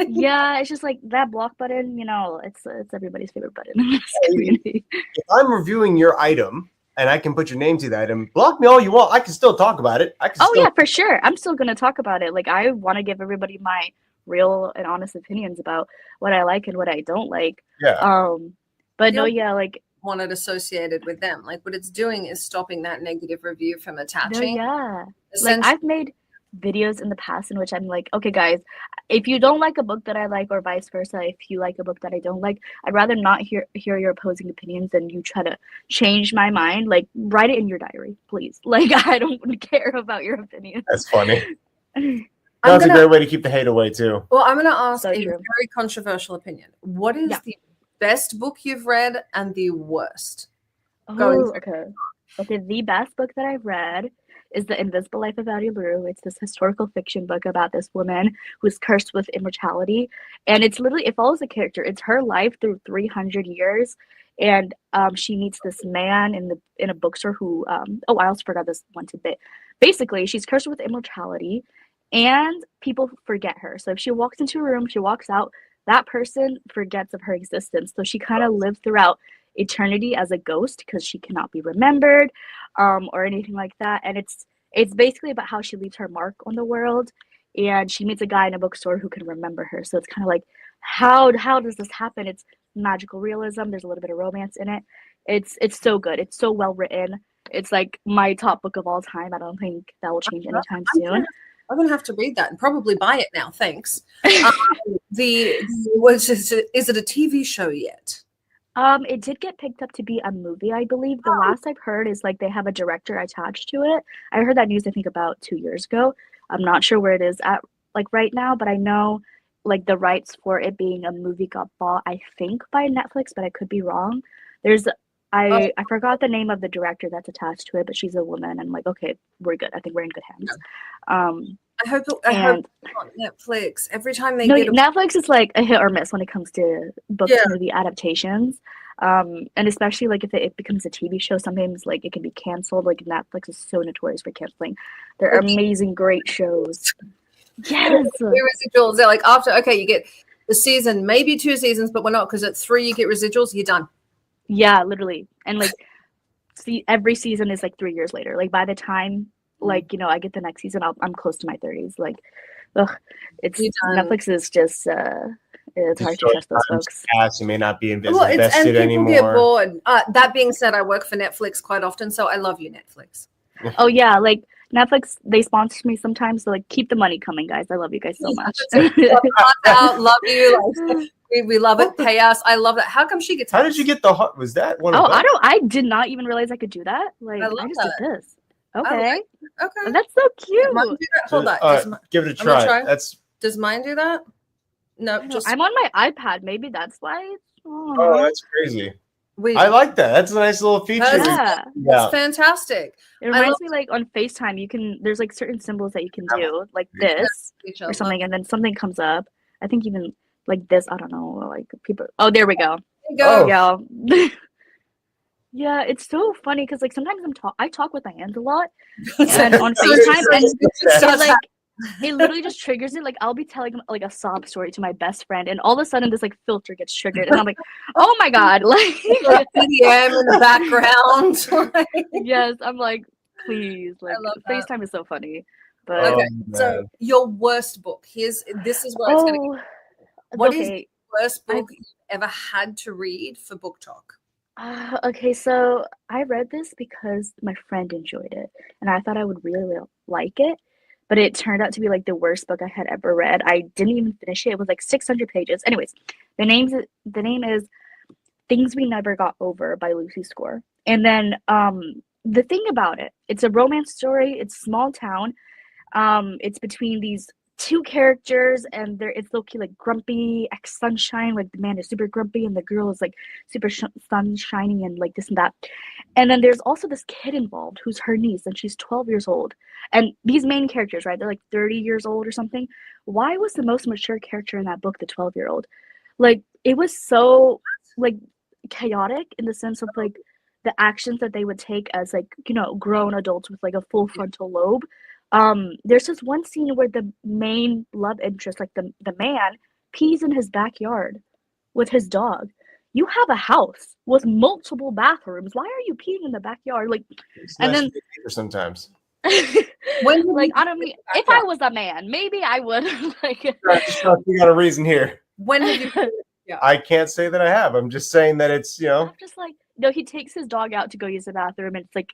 Yeah, it's just like that block button. It's everybody's favorite button in this community. If I'm reviewing your item and I can put your name to the item, block me all you want. I can still talk about it. Yeah, for sure. I'm still gonna talk about it. Like I want to give everybody my real and honest opinions about what I like and what I don't like. Yeah. But like. Want it associated with them, like what it's doing is stopping that negative review from attaching. Yeah, like I've made videos in the past in which I'm like, okay, guys, if you don't like a book that I like, or vice versa, if you like a book that I don't like, I'd rather not hear your opposing opinions than you try to change my mind. Like, write it in your diary, please. Like, I don't care about your opinions. That's funny. That's a great way to keep the hate away too. Well, I'm going to ask a very controversial opinion. What is the best book you've read and the worst? Okay, the best book that I've read is The Invisible Life of Addie LaRue. It's this historical fiction book about this woman who's cursed with immortality. And it's literally, it follows a character. It's her life through 300 years. And she meets this man in a bookstore who, I also forgot this one tidbit. Basically, she's cursed with immortality and people forget her. So if she walks into a room, she walks out, that person forgets of her existence. So she kind of lives throughout eternity as a ghost because she cannot be remembered or anything like that. And it's basically about how she leaves her mark on the world, and she meets a guy in a bookstore who can remember her. So it's kind of like, how does this happen? It's magical realism. There's a little bit of romance in it. It's so good. It's so well written. It's like my top book of all time. I don't think that will change anytime soon. I'm gonna have to read that and probably buy it now. Thanks. Is it a TV show yet? It did get picked up to be a movie, I believe. The last I've heard is like they have a director attached to it. I heard that news, I think, about 2 years ago. I'm not sure where it is at like right now, but I know like the rights for it being a movie got bought, I think, by Netflix, but I could be wrong. I forgot the name of the director that's attached to it, but she's a woman. I'm like, okay, we're good. I think we're in good hands. I hope it's on Netflix. Every time they get Netflix is like a hit or miss when it comes to book to movie adaptations. And especially like if it becomes a TV show, sometimes like it can be canceled. Like Netflix is so notorious for canceling their amazing, great shows. Yes. Residuals. They're like after you get the season, maybe 2 seasons, but we're not, because at 3 you get residuals, you're done. Yeah, literally. And like every season is like 3 years later. Like by the time like, I get the next season, I'm close to my 30s. Like, Netflix is just it's hard to trust those folks. You may not be invested anymore. Get bored. That being said, I work for Netflix quite often, so I love you, Netflix. Oh yeah, like Netflix, they sponsor me sometimes, so like keep the money coming, guys. I love you guys so much. Love you. We love it. Pay us. I love that. How come she gets? How did you get was that one? I did not even realize I could do that. Like I just did this. Okay. Okay. That's so cute. Hold on. Give it a try. Does mine do that? No, I'm on my iPad. Maybe that's why. Oh, that's crazy. I like that. That's a nice little feature. Yeah. It's fantastic. It reminds me like on FaceTime, there's like certain symbols that you can do, like this or something, and then something comes up. I think even like this, I don't know, like people. Oh, there we go. There you go. Yeah. Yeah, it's so funny because like sometimes I talk with my hands a lot, and on FaceTime, and like it literally just triggers it. Like I'll be telling like a sob story to my best friend, and all of a sudden this like filter gets triggered, and I'm like, oh my god, like PDM in the background. Yes, I'm like, please, like FaceTime is so funny. But okay, so your worst book. This is where it's going. What is the worst book you've ever had to read for BookTok? Okay, so I read this because my friend enjoyed it, and I thought I would really, really like it, but it turned out to be like the worst book I had ever read. I didn't even finish it. It was like 600 pages. Anyways, the name is Things We Never Got Over by Lucy Score. And then the thing about it, it's a romance story. It's small town. It's between these two characters, and it's low-key like grumpy ex-sunshine, like the man is super grumpy and the girl is like super sunshiny and like this and that. And then there's also this kid involved who's her niece, and she's 12 years old. And these main characters, right, they're like 30 years old or something. Why was the most mature character in that book the 12-year-old? Like it was so like chaotic in the sense of like the actions that they would take as like, grown adults with like a full frontal lobe. There's this one scene where the main love interest, like the man, pees in his backyard with his dog. You have a house with multiple bathrooms. Why are you peeing in the backyard? Like, it's and nice then sometimes. Like, I don't mean, if I was a man, maybe I would. Like, you got a reason here. When did you? Yeah. I can't say that I have. I'm just saying that it's I'm just like, he takes his dog out to go use the bathroom, and it's like,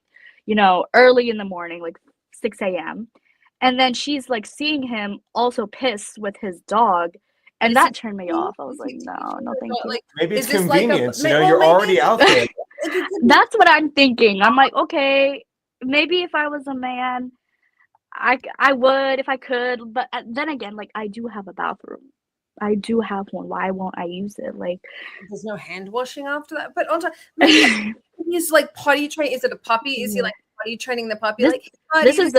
early in the morning, like 6 a.m. And then she's like seeing him also pissed with his dog. And that turned me off. I was like, no, thank you. Like, maybe it's this like convenience. You're already out there. That's what I'm thinking. I'm like, okay, maybe if I was a man, I would if I could. But then again, like, I do have a bathroom. I do have one. Why won't I use it? Like, there's no hand washing after that. But on top, maybe he's like potty train. Is it a puppy? Is he like potty training the puppy? This is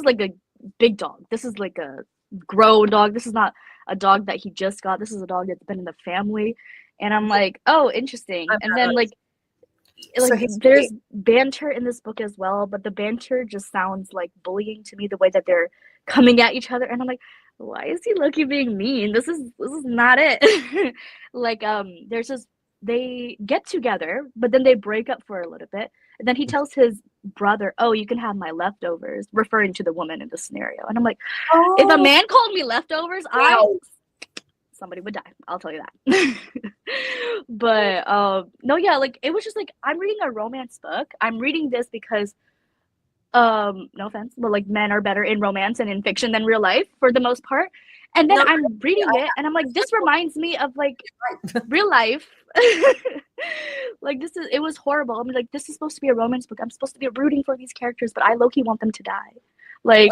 like a big dog. This is like a grown dog. This is not a dog that he just got. This is a dog that's been in the family. And I'm like, oh, interesting. And then like there's banter in this book as well, but the banter just sounds like bullying to me, the way that they're coming at each other. And I'm like, why is he Loki being mean? This is not it. Like there's this, they get together, but then they break up for a little bit. And then he tells his brother, oh, you can have my leftovers, referring to the woman in the scenario. And I'm like, if a man called me leftovers, somebody would die. I'll tell you that. But no, yeah, like it was just like, I'm reading a romance book. I'm reading this because no offense, but like men are better in romance and in fiction than real life for the most part. And then I'm reading it and I'm like, this reminds me of like real life. Like it was horrible. I'm like, this is supposed to be a romance book. I'm supposed to be rooting for these characters, but I low-key want them to die. Like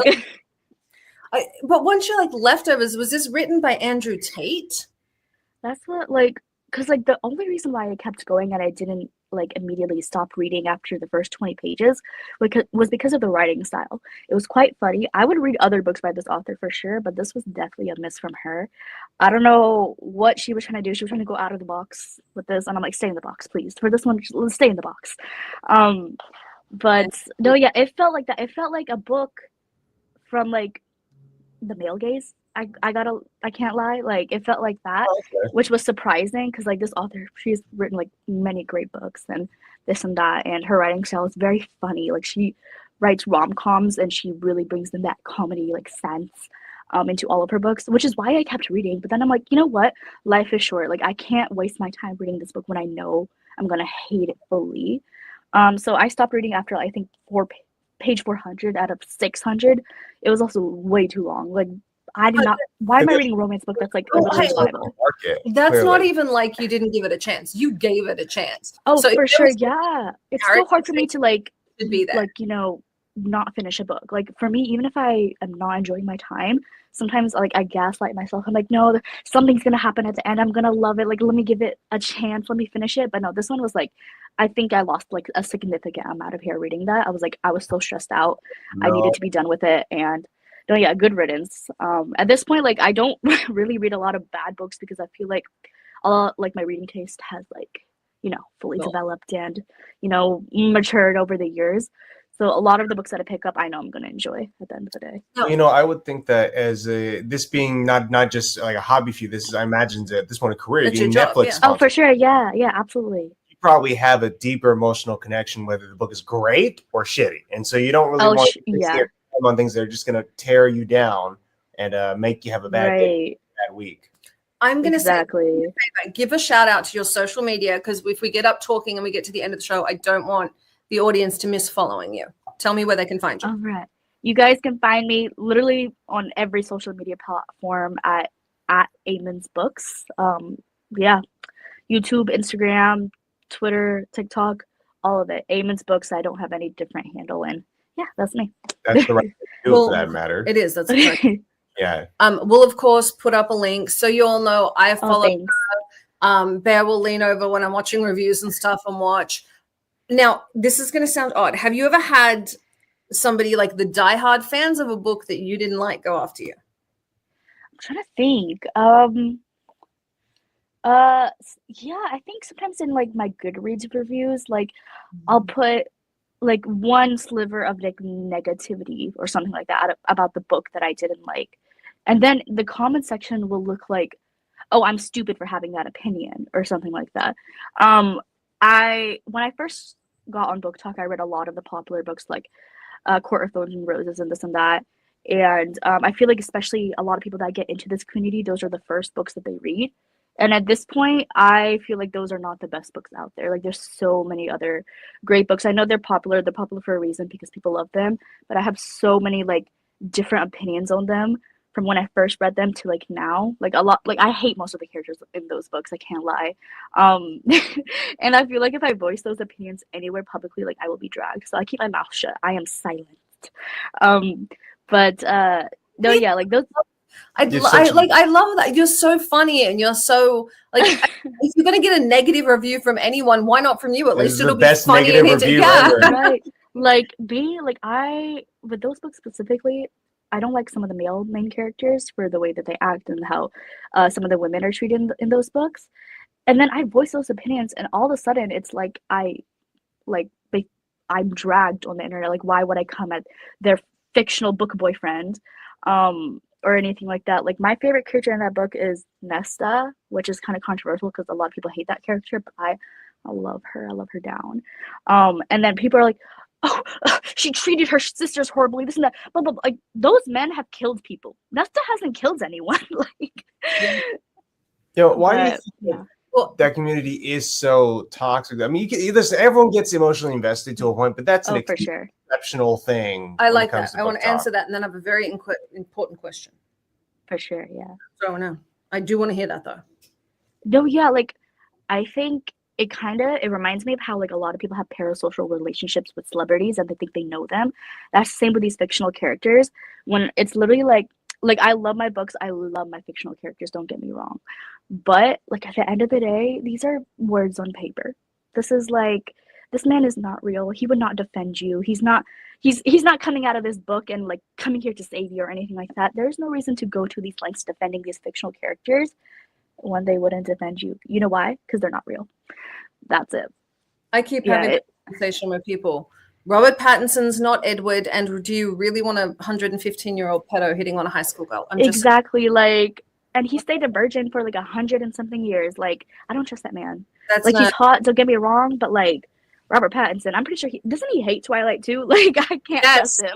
but once you're like leftovers, was this written by Andrew Tate? That's what, like, because like the only reason why I kept going and I didn't like immediately stop reading after the first 20 pages was because of the writing style. It was quite funny. I would read other books by this author for sure, but this was definitely a miss from her. I don't know what she was trying to do. She was trying to go out of the box with this, and I'm like, stay in the box, please. For this one, let's stay in the box. But no, yeah, it felt like that. It felt like a book from like the male gaze. I can't lie, like it felt like that. Which was surprising because like this author, she's written like many great books and this and that, and her writing style is very funny. Like she writes rom-coms and she really brings in that comedy like sense into all of her books, which is why I kept reading. But then I'm like, you know what, life is short. Like I can't waste my time reading this book when I know I'm gonna hate it fully. So I stopped reading after I think page 400 out of 600. It was also way too long. Like I did not. Why am I reading a romance book that's like a Bible? That's not even like you didn't give it a chance. You gave it a chance. Oh, so for sure, yeah. It's so hard for me to like you know, not finish a book. Like for me, even if I am not enjoying my time, sometimes like I gaslight myself. I'm like, no, something's gonna happen at the end. I'm gonna love it. Like let me give it a chance. Let me finish it. But no, this one was like, I think I lost like a significant amount of hair reading that. I was so stressed out. No. I needed to be done with it, and no, yeah, good riddance. At this point, like I don't really read a lot of bad books because I feel like like my reading taste has like, you know, fully developed and, you know, matured over the years. So a lot of the books that I pick up, I know I'm going to enjoy at the end of the day. You know, I would think that as this being not just like a hobby for you, this is, I imagine at this point a career. You Netflix. Oh, for sure. Yeah, absolutely. You probably have a deeper emotional connection whether the book is great or shitty, and so you don't really want to on things that are just going to tear you down and make you have a bad day, bad week. I'm going to say, give a shout out to your social media, because if we get up talking and we get to the end of the show, I don't want the audience to miss following you. Tell me where they can find you. All right. You guys can find me literally on every social media platform at Ayman's Books. Yeah. YouTube, Instagram, Twitter, TikTok, all of it. Ayman's Books. I don't have any different handle in. Yeah, that's me. That's the right field for that matter. It is. That's correct. Yeah. We'll of course put up a link so you all know I follow her. Bear will lean over when I'm watching reviews and stuff and watch. Now, this is going to sound odd. Have you ever had somebody like the diehard fans of a book that you didn't like go after you? I'm trying to think. Yeah, I think sometimes in like my Goodreads reviews, like I'll put like one sliver of like negativity or something like that about the book that I didn't like, and then the comment section will look like, oh, I'm stupid for having that opinion or something like that. When I first got on BookTok, I read a lot of the popular books like Court of Thorns and Roses and this and that, and I feel like especially a lot of people that get into this community, those are the first books that they read. And at this point, I feel like those are not the best books out there. Like there's so many other great books. I know they're popular for a reason because people love them. But I have so many like different opinions on them from when I first read them to like now. Like a lot, like I hate most of the characters in those books, I can't lie. And I feel like if I voice those opinions anywhere publicly, like I will be dragged. So I keep my mouth shut. I am silent. But no, yeah, like those. I love that. You're so funny and you're so like if you're gonna get a negative review from anyone, why not from you? At least it'll be funny and review ever. Right. Like with those books specifically, I don't like some of the male main characters for the way that they act and how some of the women are treated in those books. And then I voice those opinions, and all of a sudden it's like I'm dragged on the internet. Like, why would I come at their fictional book boyfriend, or anything like that? Like, my favorite character in that book is Nesta, which is kind of controversial because a lot of people hate that character, but I love her. I love her down. And then people are like, oh, she treated her sisters horribly, this and that. Blah, blah, blah. Like, those men have killed people. Nesta hasn't killed anyone. Like, why do you think that community is so toxic? I mean, listen, everyone gets emotionally invested to a point, but that's an exceptional thing. I like that. I want to answer that, and then I have a very important question. For sure, yeah. So I do want to hear that though. No, yeah, like I think it reminds me of how like a lot of people have parasocial relationships with celebrities and they think they know them. That's the same with these fictional characters, when it's literally like I love my books, I love my fictional characters, don't get me wrong, but like at the end of the day, these are words on paper. This man is not real. He would not defend you. He's not coming out of this book and like coming here to save you or anything like that. There's no reason to go to these lengths defending these fictional characters when they wouldn't defend you. You know why? Because they're not real. That's it. I keep having a conversation with people. Robert Pattinson's not Edward, and do you really want a 115-year-old pedo hitting on a high school girl? Exactly, like, and he stayed a virgin for like 100 and something years. Like, I don't trust that man. He's hot, don't get me wrong, but like Robert Pattinson, I'm pretty sure doesn't he hate Twilight too? Like, I can't trust him.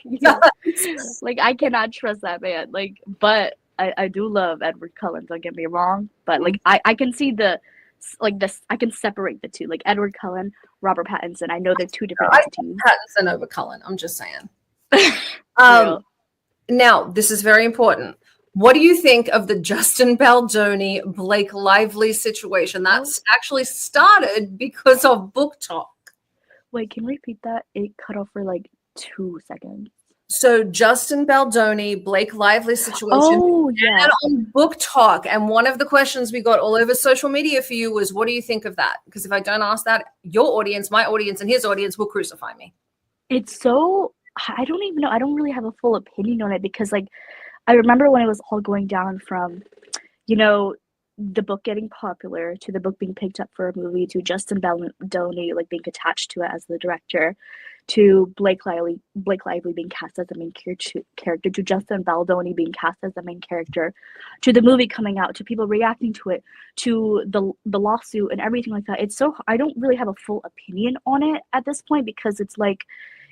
He does. Like, I cannot trust that man. Like, but I do love Edward Cullen, don't get me wrong, but like I can see I can separate the two, like Edward Cullen, Robert Pattinson. I know they're two different entities. Pattinson over Cullen, I'm just saying. Now, this is very important. What do you think of the Justin Baldoni, Blake Lively situation? That's actually started because of BookTok. Wait, can you repeat that? It cut off for like 2 seconds. So Justin Baldoni, Blake Lively situation on BookTok. And one of the questions we got all over social media for you was, what do you think of that? Because if I don't ask that, your audience, my audience, and his audience will crucify me. It's so, I don't even know. I don't really have a full opinion on it because like, I remember when it was all going down from, the book getting popular to the book being picked up for a movie to Justin Baldoni like being attached to it as the director, to Blake Lively being cast as the main character, to Justin Baldoni being cast as the main character, to the movie coming out, to people reacting to it, to the lawsuit and everything like that. It's so, I don't really have a full opinion on it at this point because it's like,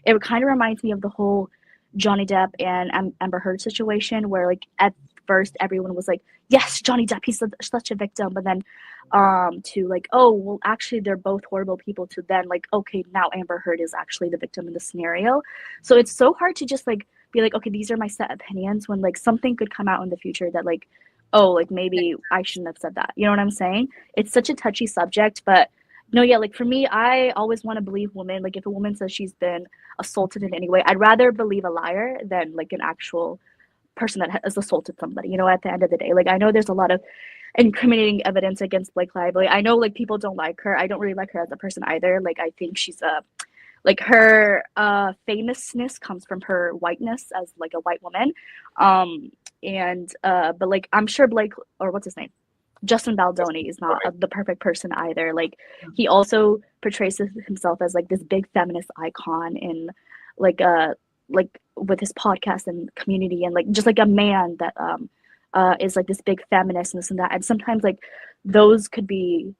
it kind of reminds me of the whole Johnny Depp and Amber Heard situation where like at first everyone was like, yes, Johnny Depp, he's such a victim, but then to like, oh well, actually they're both horrible people, to then like, okay, now Amber Heard is actually the victim in the scenario. So it's so hard to just like be like, okay, these are my set opinions when like something could come out in the future that like, oh, like maybe I shouldn't have said that, you know what I'm saying? It's such a touchy subject, but no, yeah, like for me, I always want to believe women. Like if a woman says she's been assaulted in any way, I'd rather believe a liar than like an actual person that has assaulted somebody, at the end of the day. Like I know there's a lot of incriminating evidence against Blake Lively. I know like people don't like her. I don't really like her as a person either. Like I think she's like her famousness comes from her whiteness as like a white woman. But like I'm sure Blake, or what's his name? Justin Baldoni is not the perfect person either. Like he also portrays himself as like this big feminist icon in like with his podcast and community, and like just like a man that is like this big feminist and this and that. And sometimes like those could be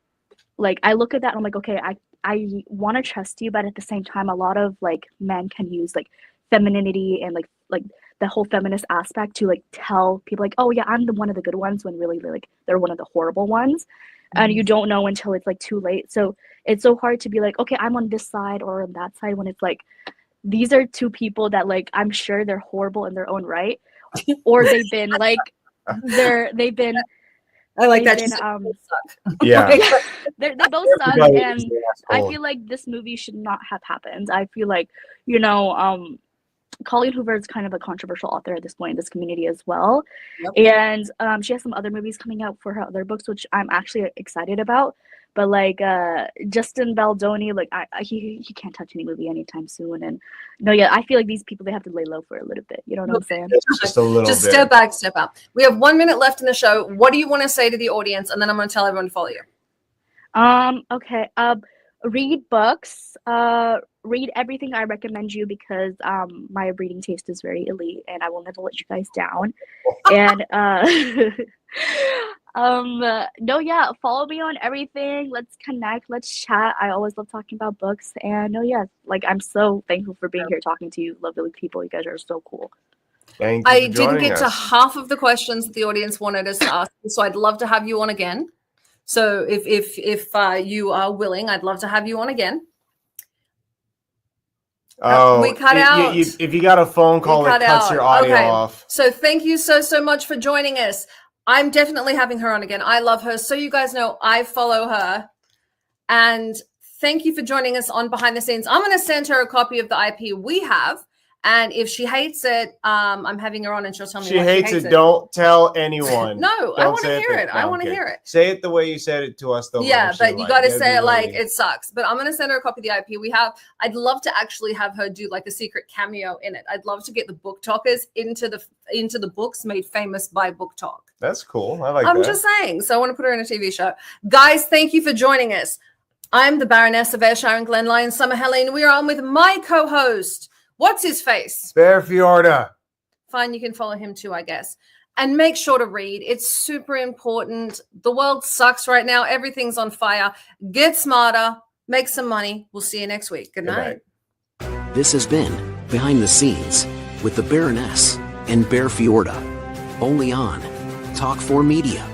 like, I look at that and I'm like, okay, I want to trust you, but at the same time a lot of like men can use like femininity and like the whole feminist aspect to like tell people like, oh yeah, I'm the one of the good ones, when really like they're one of the horrible ones. And you don't know until it's like too late. So it's so hard to be like, okay, I'm on this side or on that side, when it's like these are two people that like I'm sure they're horrible in their own right, or they've been like they've been. I like that. Been, yeah, they both suck, and I feel like this movie should not have happened. I feel like, you know, Colleen Hoover is kind of a controversial author at this point in this community as well. Yep. And she has some other movies coming out for her other books, which I'm actually excited about. But like Justin Baldoni, like he can't touch any movie anytime soon. And no, yeah, I feel like these people, they have to lay low for a little bit. You know what I'm saying? Just a little Just bit. step back, step up. We have 1 minute left in the show. What do you want to say to the audience? And then I'm going to tell everyone to follow you. Okay. Read books. Read everything I recommend you, because my reading taste is very elite, and I will never let you guys down. And no, yeah, follow me on everything. Let's connect. Let's chat. I always love talking about books. And no, yeah, like I'm so thankful for being here talking to you, lovely people. You guys are so cool. Thank you. I didn't get to half of the questions that the audience wanted us to ask, so I'd love to have you on again. So if you are willing, I'd love to have you on again. Oh, we cut out. If you got a phone call that cuts your audio off. So thank you so much for joining us. I'm definitely having her on again. I love her. So you guys know I follow her. And thank you for joining us on Behind the Scenes. I'm going to send her a copy of the IP we have. And if she hates it, I'm having her on and she'll tell me she hates it. Don't tell anyone. No, I want to hear it. I want to hear it. Say it the way you said it to us, though. Yeah, but you got to say it like it sucks. But I'm going to send her a copy of the IP we have. I'd love to actually have her do like a secret cameo in it. I'd love to get the BookTokers into the books made famous by BookTok. That's cool. I like that. I'm just saying. So I want to put her in a TV show. Guys, thank you for joining us. I'm the Baroness of Ayrshire and Glen Lyon, Summer Helene. We are on with my co-host. What's his face? Bear Fiorda. Fine, you can follow him too, I guess. And make sure to read. It's super important. The world sucks right now. Everything's on fire. Get smarter. Make some money. We'll see you next week. Good night. This has been Behind the Scenes with the Baroness and Bear Fiorda. Only on Talk 4 Media.